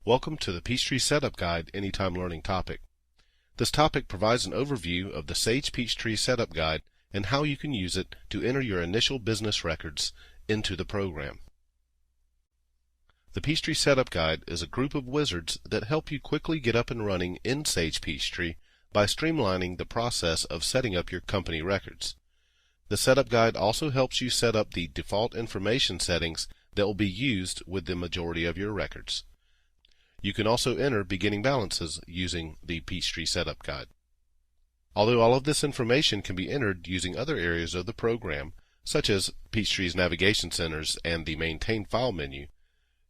Welcome to the Peachtree Setup Guide Anytime Learning topic. This topic provides an overview of the Sage Peachtree Setup Guide and how you can use it to enter your initial business records into the program. The Peachtree Setup Guide is a group of wizards that help you quickly get up and running in Sage Peachtree by streamlining the process of setting up your company records. The Setup Guide also helps you set up the default information settings that will be used with the majority of your records. You can also enter beginning balances using the Peachtree Setup Guide. Although all of this information can be entered using other areas of the program, such as Peachtree's navigation centers and the Maintain File menu,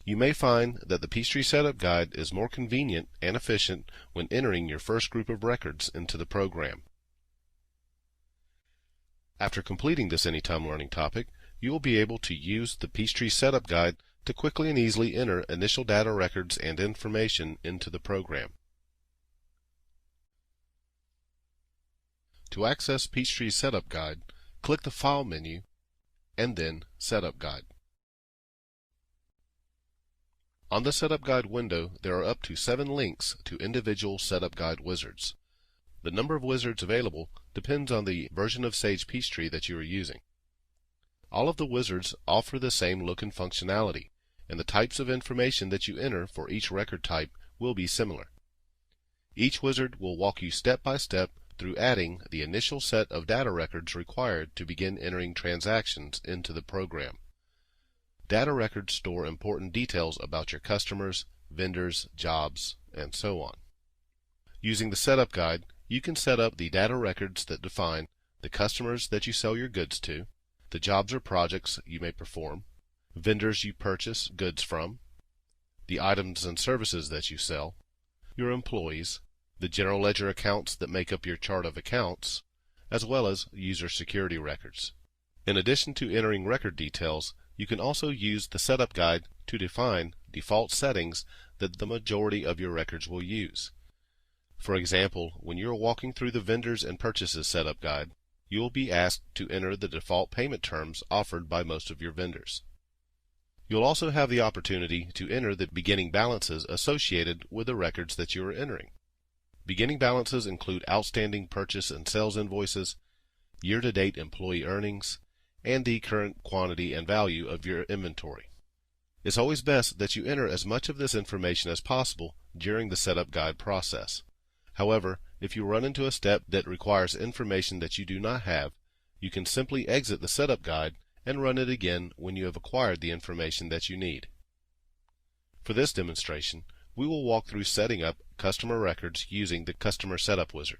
you may find that the Peachtree Setup Guide is more convenient and efficient when entering your first group of records into the program. After completing this Anytime Learning topic, you will be able to use the Peachtree Setup Guide to quickly and easily enter initial data records and information into the program. To access Peachtree's Setup Guide, click the File menu and then Setup Guide. On the Setup Guide window, there are up to 7 links to individual Setup Guide wizards. The number of wizards available depends on the version of Sage Peachtree that you are using. All of the wizards offer the same look and functionality, and the types of information that you enter for each record type will be similar. Each wizard will walk you step by step through adding the initial set of data records required to begin entering transactions into the program. Data records store important details about your customers, vendors, jobs, and so on. Using the Setup Guide, you can set up the data records that define the customers that you sell your goods to, the jobs or projects you may perform, vendors you purchase goods from, the items and services that you sell, your employees, the general ledger accounts that make up your chart of accounts, as well as user security records. In addition to entering record details, you can also use the Setup Guide to define default settings that the majority of your records will use. For example, when you are walking through the Vendors and Purchases Setup Guide, you will be asked to enter the default payment terms offered by most of your vendors. You'll also have the opportunity to enter the beginning balances associated with the records that you are entering. Beginning balances include outstanding purchase and sales invoices, year-to-date employee earnings, and the current quantity and value of your inventory. It's always best that you enter as much of this information as possible during the Setup Guide process. However, if you run into a step that requires information that you do not have, you can simply exit the Setup Guide and run it again when you have acquired the information that you need. For this demonstration, we will walk through setting up customer records using the Customer Setup Wizard.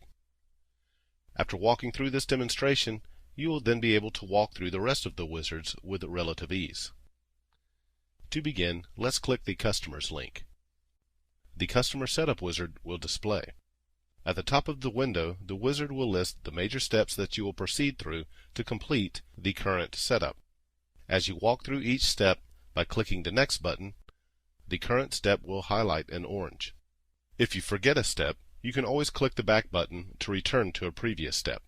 After walking through this demonstration, you will then be able to walk through the rest of the wizards with relative ease. To begin, let's click the Customers link. The Customer Setup Wizard will display. At the top of the window, the wizard will list the major steps that you will proceed through to complete the current setup. As you walk through each step by clicking the Next button, the current step will highlight in orange. If you forget a step, you can always click the Back button to return to a previous step.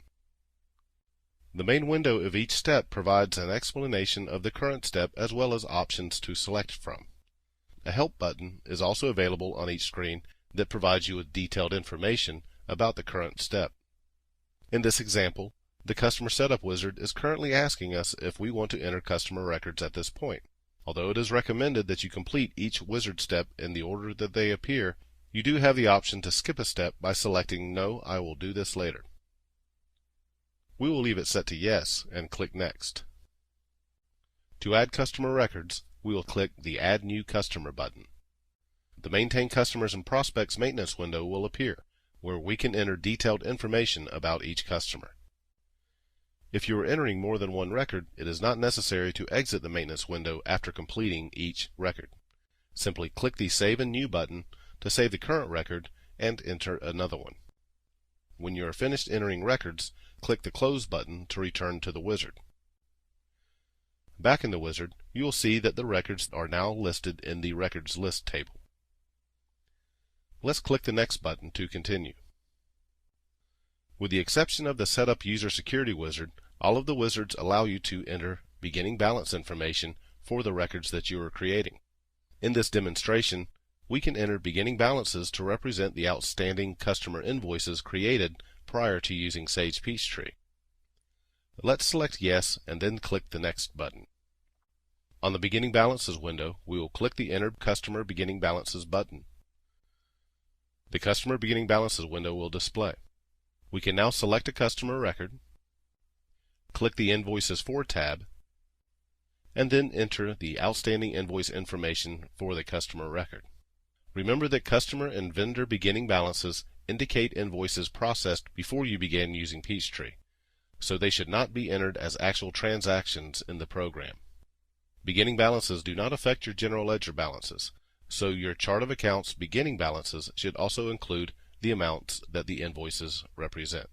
The main window of each step provides an explanation of the current step as well as options to select from. A Help button is also available on each screen that provides you with detailed information about the current step. In this example, the Customer Setup Wizard is currently asking us if we want to enter customer records at this point. Although it is recommended that you complete each wizard step in the order that they appear, you do have the option to skip a step by selecting No, I will do this later. We will leave it set to Yes and click Next. To add customer records, we will click the Add New Customer button. The Maintain Customers and Prospects maintenance window will appear, where we can enter detailed information about each customer. If you are entering more than one record, it is not necessary to exit the maintenance window after completing each record. Simply click the Save and New button to save the current record and enter another one. When you are finished entering records, click the Close button to return to the wizard. Back in the wizard, you will see that the records are now listed in the Records List table. Let's click the Next button to continue. With the exception of the Setup User Security Wizard, all of the wizards allow you to enter beginning balance information for the records that you are creating. In this demonstration, we can enter beginning balances to represent the outstanding customer invoices created prior to using Sage Peachtree. Let's select Yes and then click the Next button. On the Beginning Balances window, we will click the Enter Customer Beginning Balances button. The Customer Beginning Balances window will display. We can now select a customer record, click the Invoices For tab, and then enter the outstanding invoice information for the customer record. Remember that customer and vendor beginning balances indicate invoices processed before you began using Peachtree, so they should not be entered as actual transactions in the program. Beginning balances do not affect your general ledger balances, so your chart of accounts beginning balances should also include the amounts that the invoices represent.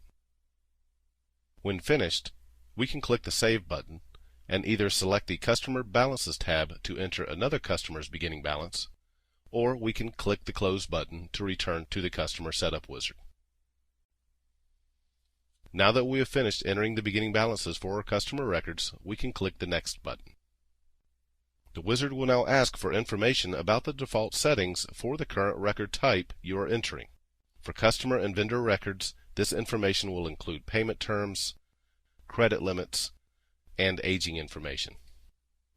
When finished, we can click the Save button and either select the Customer Balances tab to enter another customer's beginning balance, or we can click the Close button to return to the Customer Setup Wizard. Now that we have finished entering the beginning balances for our customer records, we can click the Next button. The wizard will now ask for information about the default settings for the current record type you are entering. For customer and vendor records, this information will include payment terms, credit limits, and aging information.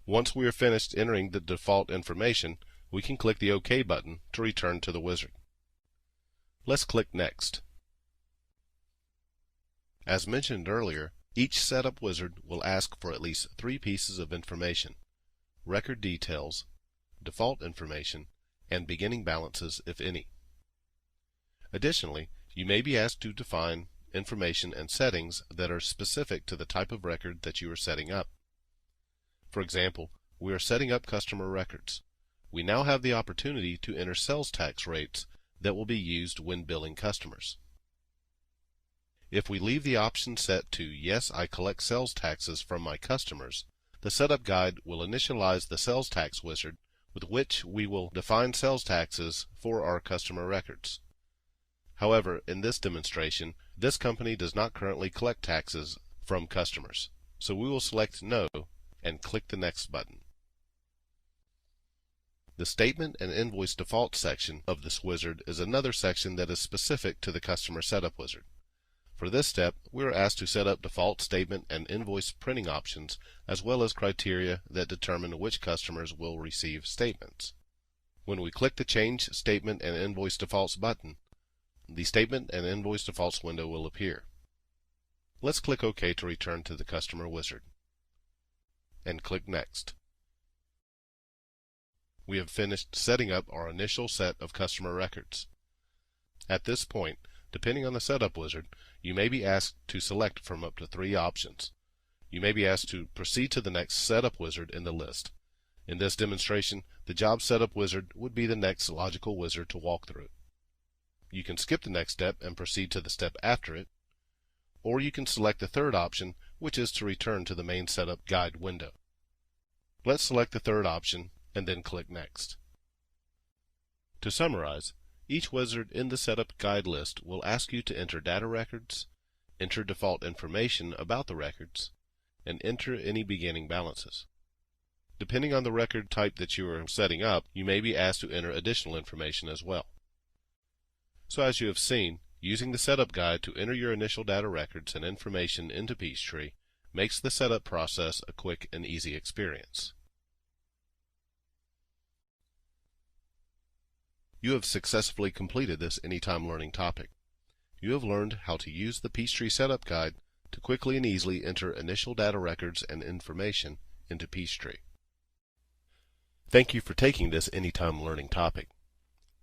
Once we are finished entering the default information, we can click the OK button to return to the wizard. Let's click Next. As mentioned earlier, each setup wizard will ask for at least 3 pieces of information: record details, default information, and beginning balances if any. Additionally, you may be asked to define information and settings that are specific to the type of record that you are setting up. For example, we are setting up customer records. We now have the opportunity to enter sales tax rates that will be used when billing customers. If we leave the option set to Yes, I collect sales taxes from my customers, the setup guide will initialize the sales tax wizard with which we will define sales taxes for our customer records. However, in this demonstration, this company does not currently collect taxes from customers, so we will select No and click the Next button. The Statement and Invoice Default section of this wizard is another section that is specific to the Customer Setup Wizard. For this step, we are asked to set up default statement and invoice printing options, as well as criteria that determine which customers will receive statements. When we click the Change Statement and Invoice Defaults button, the Statement and Invoice Defaults window will appear. Let's click OK to return to the Customer Wizard, and click Next. We have finished setting up our initial set of customer records. At this point, depending on the setup wizard, you may be asked to select from up to 3 options. You may be asked to proceed to the next setup wizard in the list. In this demonstration, the Job Setup Wizard would be the next logical wizard to walk through. You can skip the next step and proceed to the step after it, or you can select the third option, which is to return to the main setup guide window. Let's select the third option and then click Next. To summarize, each wizard in the setup guide list will ask you to enter data records, enter default information about the records, and enter any beginning balances. Depending on the record type that you are setting up, you may be asked to enter additional information as well. So as you have seen, using the setup guide to enter your initial data records and information into Peachtree makes the setup process a quick and easy experience. You have successfully completed this Anytime Learning topic. You have learned how to use the Peachtree Setup Guide to quickly and easily enter initial data records and information into Peachtree. Thank you for taking this Anytime Learning topic.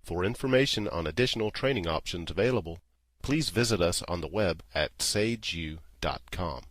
For information on additional training options available, please visit us on the web at sageu.com.